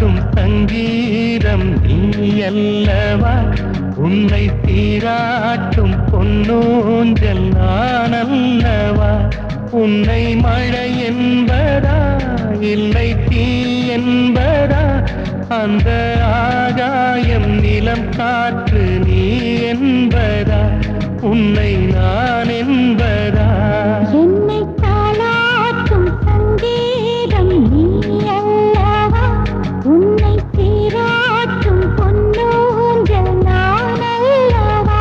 தாலாட்டும் சங்கீதம் நீ அல்லவா, உன்னை சீராட்டும் பொன்னூஞ்சல் நான் அல்லவா. உன்னை மழை என்பதா இல்லை தீ என்பதா, அந்த ஆகாயம் நிலம் காற்று நீ என்பதா, உன்னை நான் என்பதா. என்னை தாலாட்டும் சங்கீதம் நீ அல்லவா, உன்னை சீராட்டும் பொன்னூஞ்சல் நான் அல்லவா.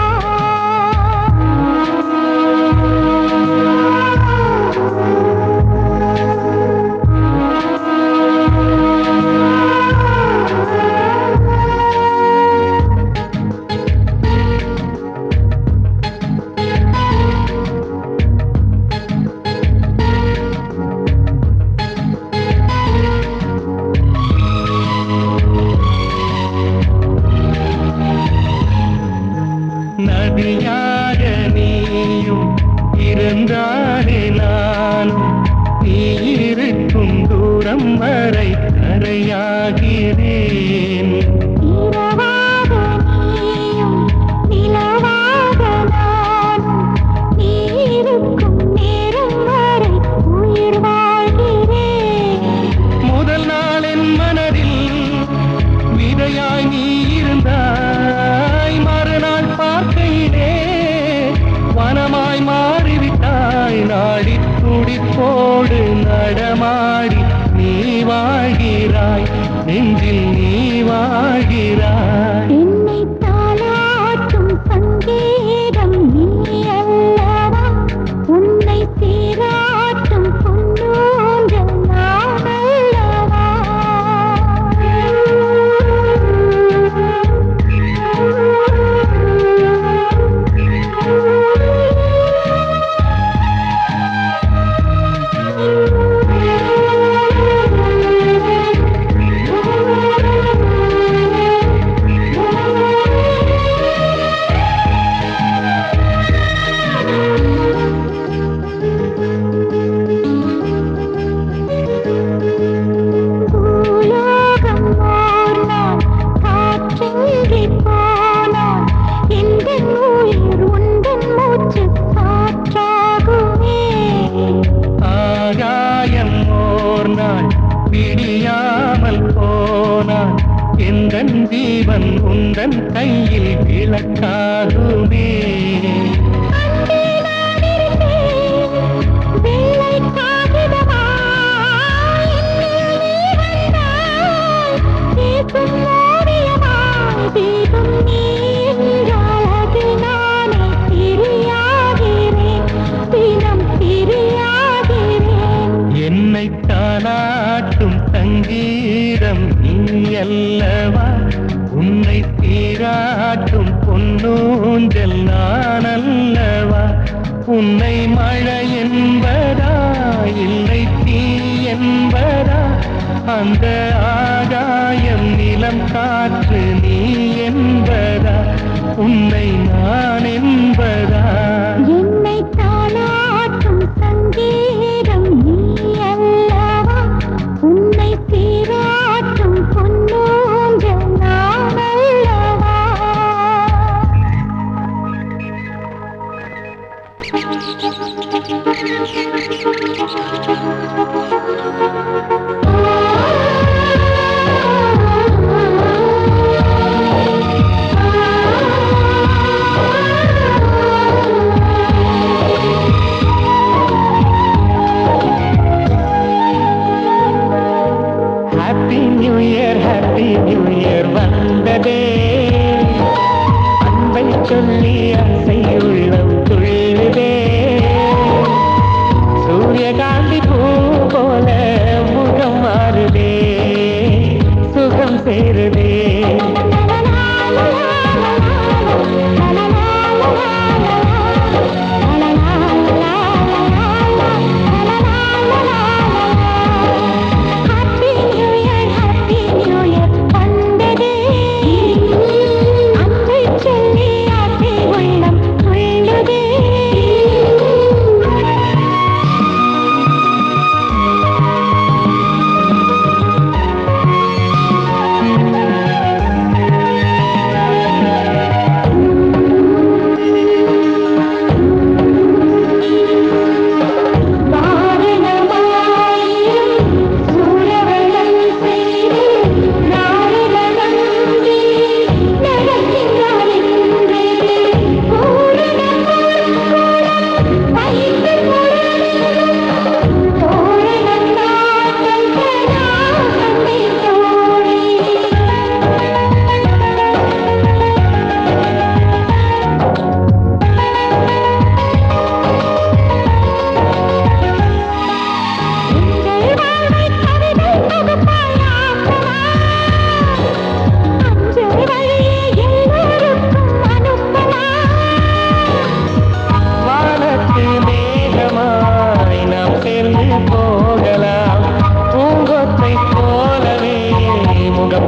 நதியாக நீயும் இருந்தானே நானும், நீ இருக்கும் தூரம் வரை கரையாகிறேன். இரவாக நீயும் நிலவாக நானும், நீ இருக்கும் நேரம் வரை உயிர் வாழ்கிறேன். முதல் நாள் என் மனதில் விதையாய் நீ இருந்தாய், மறுநாள் பார்க்கையிலே வனமாய் மாறிவிட்டாய். நாடி துடிப்போடு நடமாடி நீ வாழ்கிறாய், நெஞ்சில் நீ வாழ்கிறாய். என்னை தாலாட்டும் சங்கீதம் நீ அல்லவா, உன்னை சீராட்டும் பொன்னூஞ்சல் நான் அல்லவா. பூலோகம் ஓர் நாள் காற்றின்றி போனால், எந்தன் உயிர் உந்தன் மூச்சு காற்றாகுமே. ஆகாயம் ஓர் நாள் விடியாமல் போனான், எந்தன் ஜீவன் உந்தன் கையில் விளக்காகுமே. அன்பே நான் இருந்தேன் வெள்ளை காகிதமாய், என்னில் நீ வந்தாய் பேசும் ஓவியமாய். தீபம் நீ என்றால் அதில் நானே திரியாகிறேன், தினம் திரியாகிறேன். என்னை தாலாட்டும் சங்கீதம் நீ அல்லவா, உன்னை சீராட்டும் பொன்னூஞ்சல் நான் அல்லவா. உன்னை மழை என்பதா இல்லை தீ என்பதா, அந்த ஆகாயம் நிலம் காற்று நீ என்பதா, உன்னை நான் என்பதா. என்னை தாலாட்டும் சங்கீதம் நீ அல்லவா, உன்னை சீராட்டும் பொன்னூஞ்சல் நான் அல்லவா. ஹாப்பி நியூ இயர் வந்ததே, அன்பை சொல்லி ஆசை உள்ளம் துள்ளுதே. சூரியகாந்தி பூ போல முகம் மாறுதே, சுகம் சேருதே.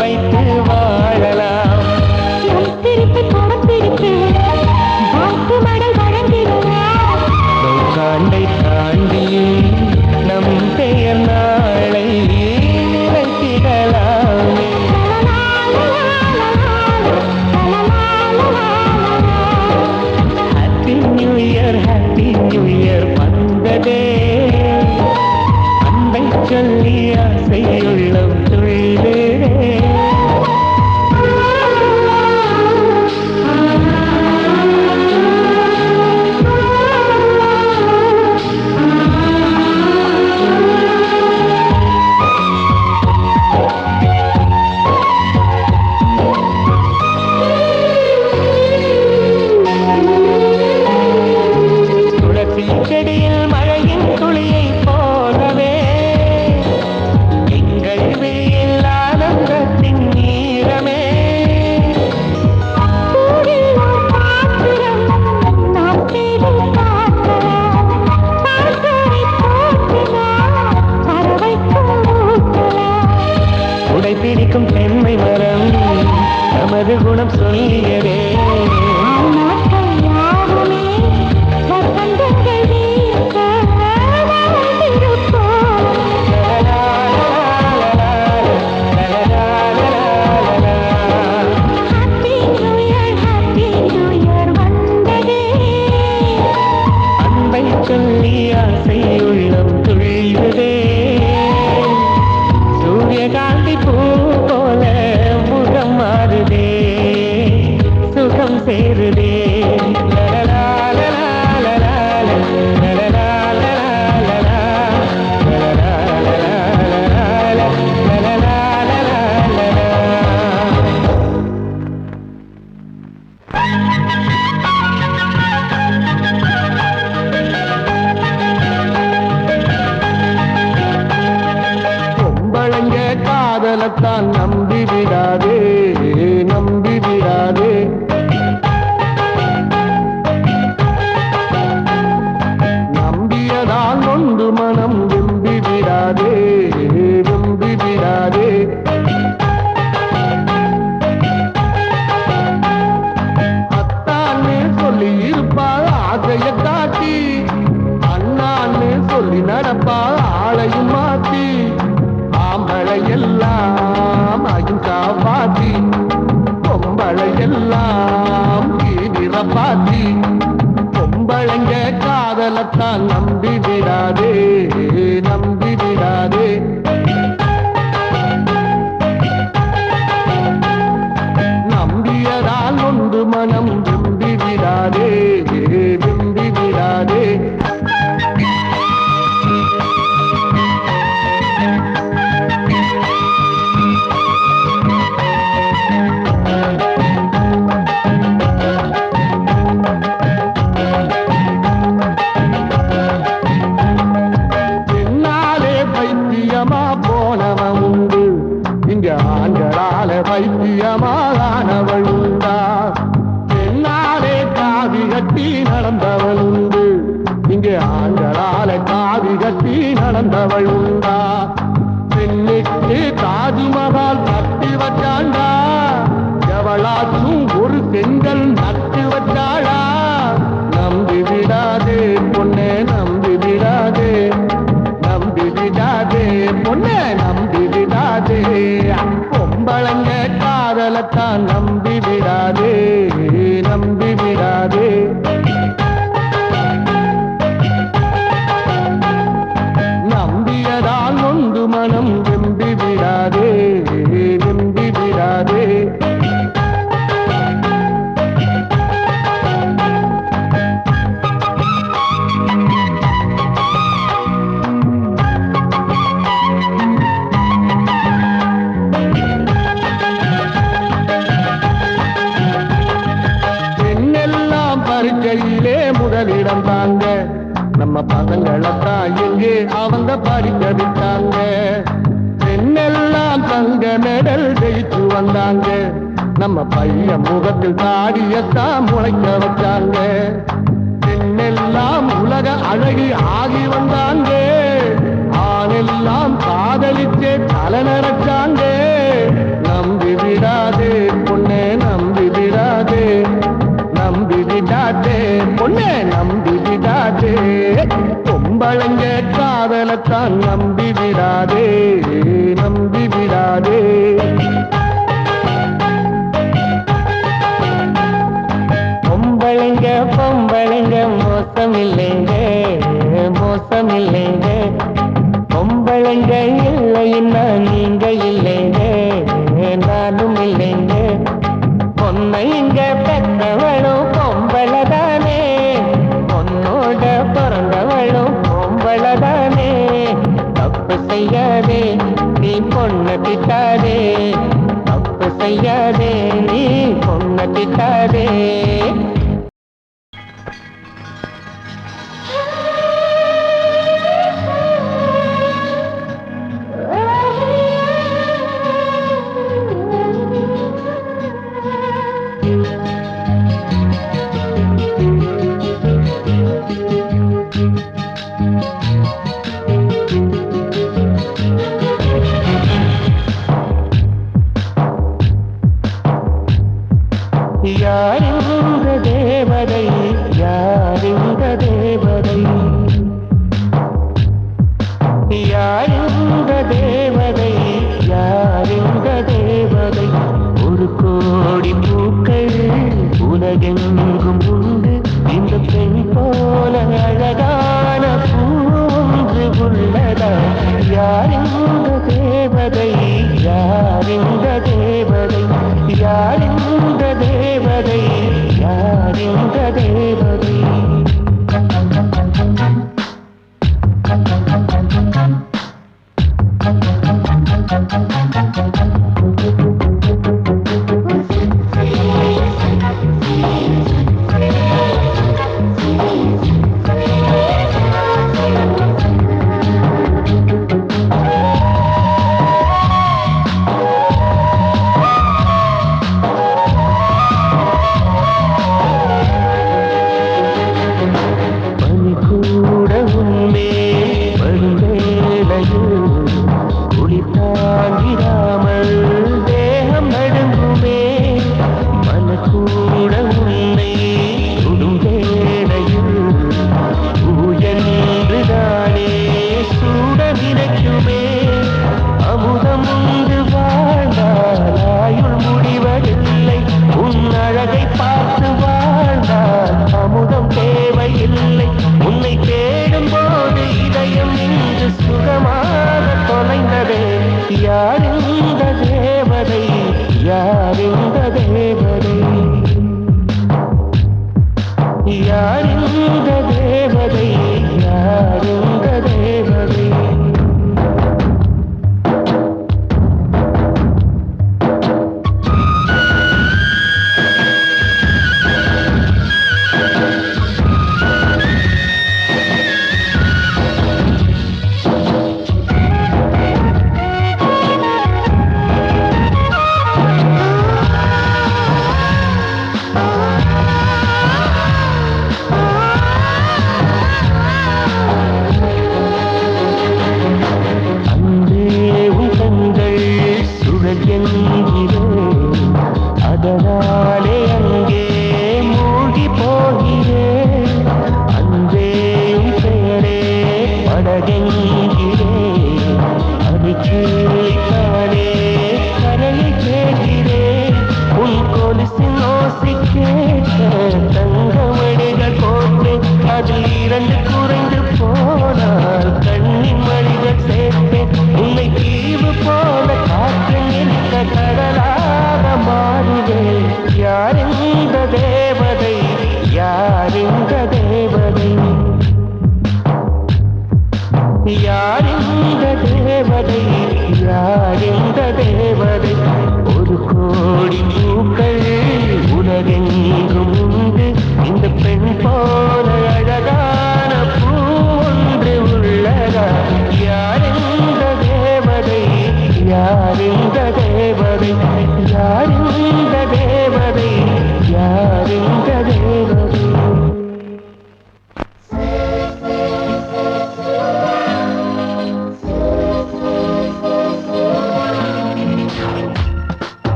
வைத்து வாழலாம். நம் சிரிப்பை படப்பிடித்து வாழ்த்து மடல் வழங்கிடலாம். நூற்றாண்டை தாண்டி நம் பெயர் நாளை நினைத்திடலாமே. ஹாப்பி நியூ இயர் வந்ததே, அன்பை சொல்லி ஆசை உள்ளம் துள்ளுதே. துளசி செடியில் மழையின் துளியை போலவே எங்கள் விழியில் ஆனந்தத்தின் நீரமே. உடை பிடிக்கும் தென்னை மரம் நமது குணம் சொல்லியதே. அன்பை சொல்லி ஆசை உள்ளம் துள்ளுதே. சூரியகாந்தி பூ போல முகம் மாறுதே, சுகம் சேருதே. பொம்பளைங்க காதலத்தான் நம்பி விடாதே, நம்பி விடாதே. நம்பியதான் கொண்டு மனம் வெம்பி விடாதே, வெம்பி விடாதே. அத்தான்னு சொல்லி இருப்பாள் ஆசைய காட்டி, அண்ணான்னு சொல்லி நடப்பாள் ஆளையும் மாத்தி. ஆம்பளை எல்லாம் அகிம்சா பாத்தி, பொம்பளை எல்லாம் கீழிற பாத்தி. பொம்பளைங்க காதலத்தான் நம்பி விடாதே, நம்பி விடாதே. நம்பியதால் ஒன்று மனம் வெம்பி விடாதே, வெம்பி விடாதே. என்னாலே பைத்தியமா போனவன் உண்டு, இங்க ஆண்களால பைத்தியமானவள் உண்டா? என்னாலே காவி கட்டி நடந்தவள் உண்டு, இங்கே ஆண்களால காவி கட்டி நடந்தவள் உண்டா? பெண்ணுக்கு தாஜ்மஹால் கட்டி வச்சாண்டா, எவளாச்சும் ஒரு செங்கல் நட்டு வச்சாளா? நம்பி விடாதே பொண்ணே, நம்பி விடாதே, நம்பி விடாதே பொண்ணே, நம்பி விடாதே. பொம்பளைங்க காதலத்தான் நம்பி விடாதே, நம்பி விடாதே. நம்பியதால் ஒன்று மனம் வெம்பி விடாதே, வெம்பி விடாதே. பெண்ணெல்லாம் பரீட்சையிலே முதலிடம் தாங்க, நம்ம பசங்களத்தான் எங்கே அவங்க படிக்க விட்டாங்க. பெண்ணெல்லாம் தங்க மெடல் ஜெயிச்சு வந்தாங்க, நம்ம பையன் முகத்தில் தாடியத்தான் முளைக்க வச்சாங்க. பெண்ணெல்லாம் உலக அழகி ஆகி வந்தாங்க, ஆணெல்லாம் காதலிச்சே தலை நினைச்சாங்க. நம்பி தப்பு செய்யாதே நீ பொண்ண திட்டாதே. யாரிந்த தேவதை யாரிந்த தேவதை யாரிந்த தேவதை யாரிந்த தேவதை ஒரு கோடி பூக்கள் உலகெங்கும் உண்டு இந்த பெண் போல அழகான பூன்று உள்ளதா யாரிந்த தேவதை யாரிந்த தேவதை யாரிந்த தேவதை யாரிந்த தேவதை தாங்கிடாமல் தேகம் நடுங்குமே மனக்கூட உன்னை சுடும் வேளையில் ஊயன்றுதானே சூட நினைக்குமே அமுதம் உண்டு வாழ்ந்தால் ஆயுள் முடிவதில்லை உன் அழகை பார்த்து வாழ்ந்தால் அமுதம் தேவையில்லை உன்னை தேடும் போது இதயம் இன்று சுகமாக தொலைந்ததே யாரிந்த தேவதை யாரிந்த தேவதை யாரிந்த தேவதை யாரிந்த தேவதை அதனாலே அங்கே மூழ்கி போகிறேன் அன்பேயும் பெயரே படகெங்கிறேன் அது கீழ்கானே கரையை கேட்கிறேன் உன் கொலுசின் ஓசி கேட்க தங்கமணிகள் போட்டேன் அதில் 2 குறைந்து போனால் கண்ணின் மணிகள் சேர்ப்பேன் உன்னை தீவு போல காற்றில் இருக்க கடலாக மாறுவேன் யாரிந்த தேவதை யாரிந்த தேவதை யாரிந்த தேவதை யாரிந்த தேவதை ஒரு கோடி பூக்கள் உலகெங்கும் உண்டு இந்த பெண் போல அழகான பூ ஒன்று உள்ளதா யாரிந்த தேவதை யாரிந்த தேவதை யாரிந்த தேவதை யாரிந்த தேவதை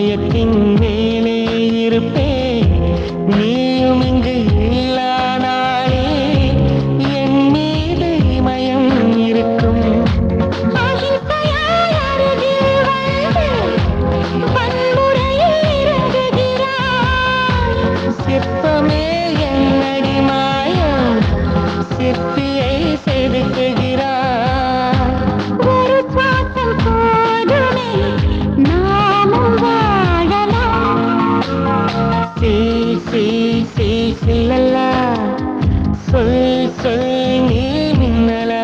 இமயத்தின் மேலே இருப்பேன் நீயும் இங்கு இல்லா நாளே என் மீது இமயம் இருக்கும் அகிம்சையாய் அருகில் வந்து வன்முறையில் இறங்குகிறாய். சிற்பமே என்னடி மாயம் சிற்பியை செதுக்குகிறாய் ஒரு சுவாசம் போதுமே நாமும் வாழலாம். சில்லல்லா சொல் சொல் நீ மின்னலா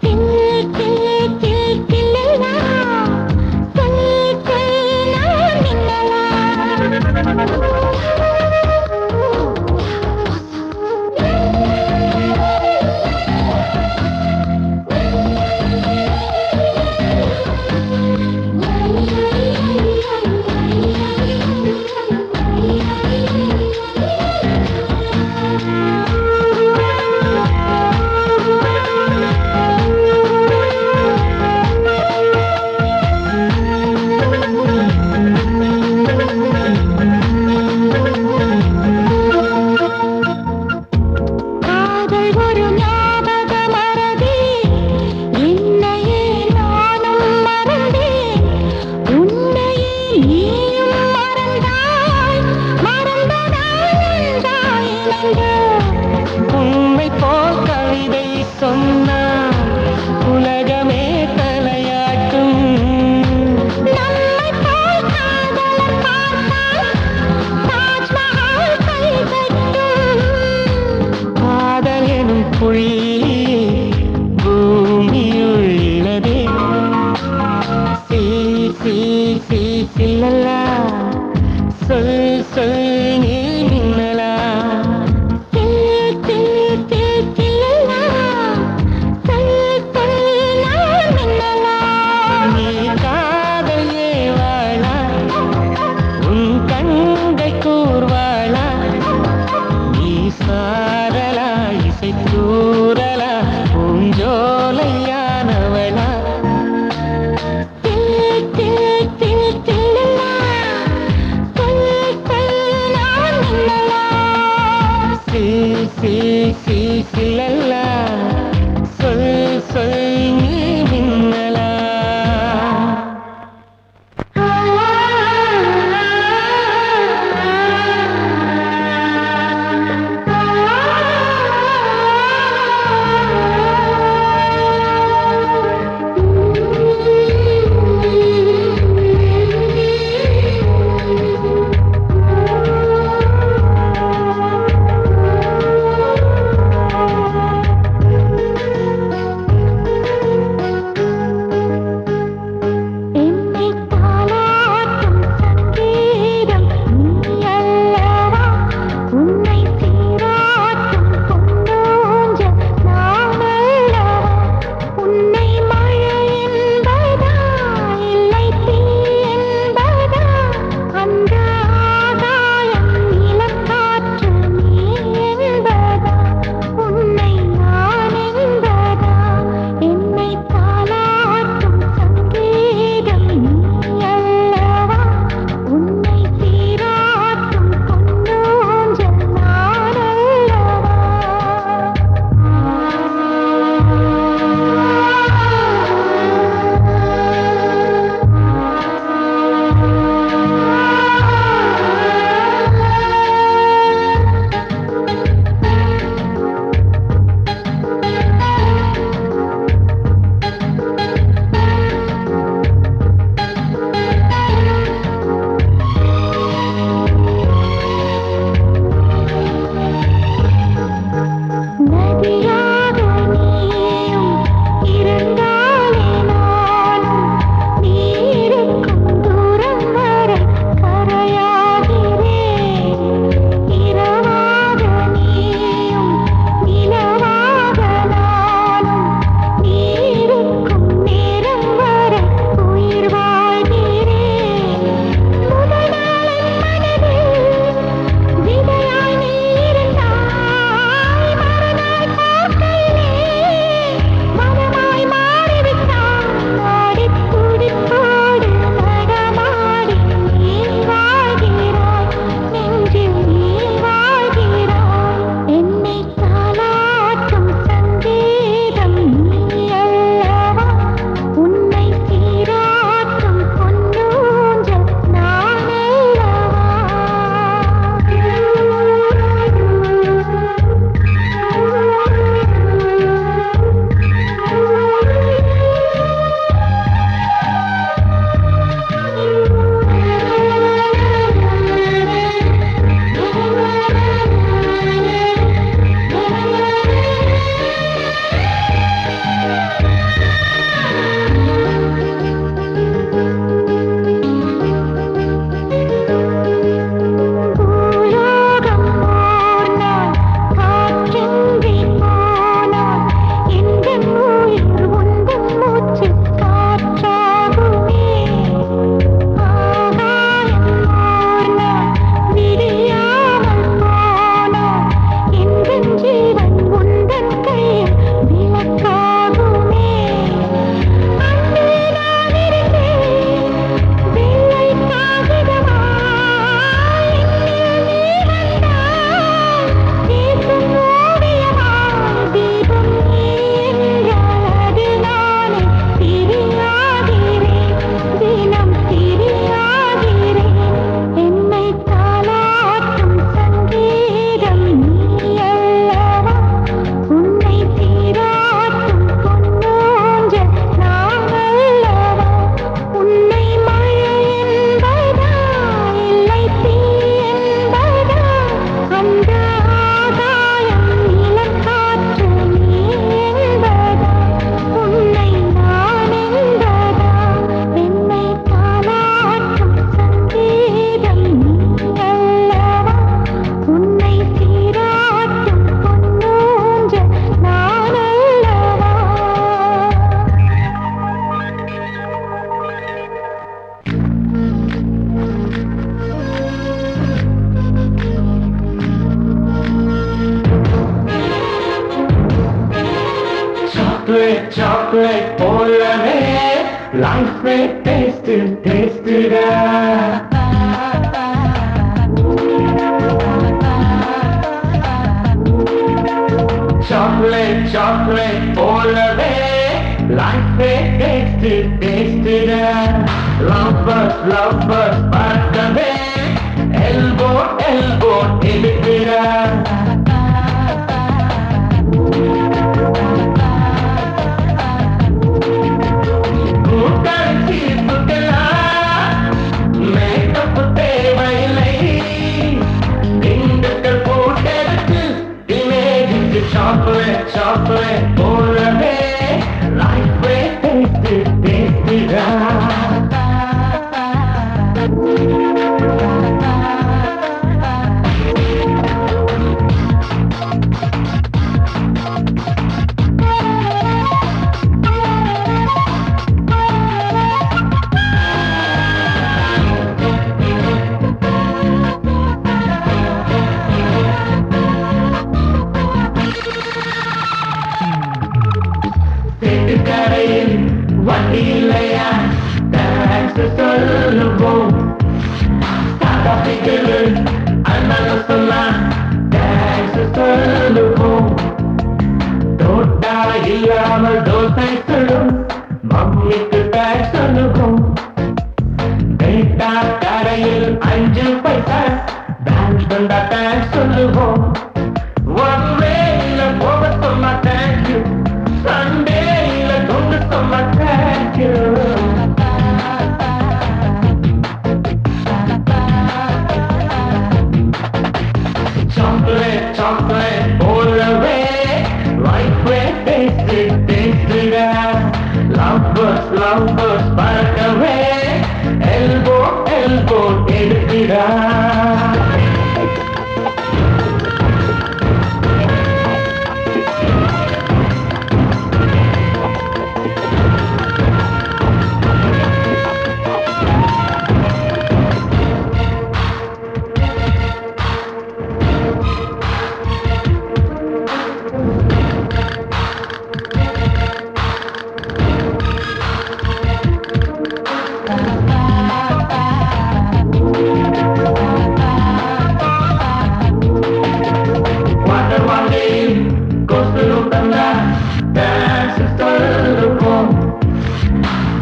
தில் தில் தில் தில்லலா, சொல் சொல் நான் மின்னலா. காதல் ஒரு ஞாபக மறதி, என்னையே நானும் மறந்தேன். உன்னையே நீயும் மறந்தாய், மறந்த நான் என்றாய் இணைந்தோம். உண்மை போல் கவிதை சொன்னார் உலகமே தலையாட்டும் நம்மை போல் காதலர் பார்த்தால் தாஜ்மஹால் கைதட்டும். காதல் எனும் புள்ளி பூமியுள்ளதே சில்லல்லா சொல் சொல் நீ மின்னலா தில் தில் தில் தில்லலா, சொல் சொல் நான் மின்னலா. நீ காதல் ஏவாளா உன் கண்கள் கூர்வாளா நீ சாரலா இசை தூரலா பூஞ்சோலையானவளா தில் தில் தில் தில்லலா, சொல் taste, taste da. Chocolate, chocolate, போலவே life taste, taste da. Lovers, lovers, பறக்கவே elbow, elbow, எடுக்கிறா. கூட்டாட்சி புகழா மேக்கப் தேவையில்லை திண்டுக்கல் போட்டெடுத்து இமேஜுக்கு சாக்லேட் சாக்லேட் போலவே லைஃபே டேஸ்ட் டேஸ்டிடா. கரையில் வண்டி இல்லையா டாக்ஸ் சொல்லுவோம் காப்பிக்கலு அண்ணன் சொன்னா டாக்ஸ் சொல்லுவோம் தோட்டா இல்லாமல் தோசை சொல்லும் மம்மிக்கு டாக்ஸ் சொல்லுவோம் டேட்டா கரையில் 5 பைசா டான்ஸ் பண்ணா டாக்ஸ் சொல்லுவோம் ஒன் வேல போக சொன்னா thank you Sunday thank you. Chocolate, chocolate, all away. Life way, taste it, taste it. Lovers, lovers, spark away. Elbow, elbow, take it out.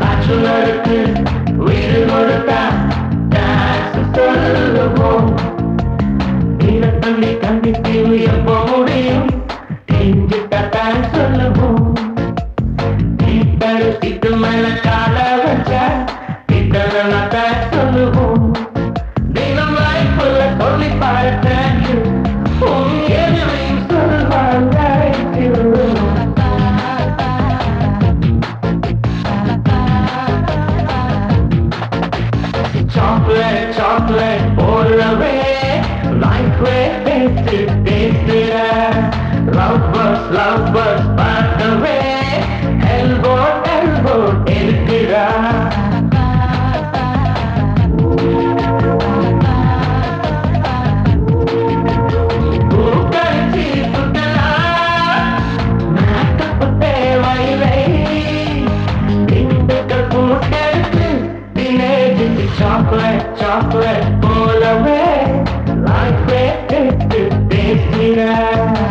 bachelorக்கு வீடு கொடுத்தா டான்ஸ் சொல்லுவோம் நீல தண்ணி கண்டித்து எப்போ முடியும் தெரிஞ்சுட்டா டான்ஸ் சொல்லுவோம் சீட்டு மேல கால வச்சா கிட்டல டான்ஸ் சொல்லுவோம் தினம் லைஃப்ல சொல்லி பார்த்தேன் எதுவும் சொல்வாங்க chocolate, chocolate, all away. Life way, taste it, taste it. Lovers, lovers, part away. Elbow, elbow, take it out. கூட்டாட்சி புகழா மேக்கப் தேவையில்லை Dindigul போட்டெடுத்து teenage chocolate, chocolate, all away. Life way, taste it, taste it.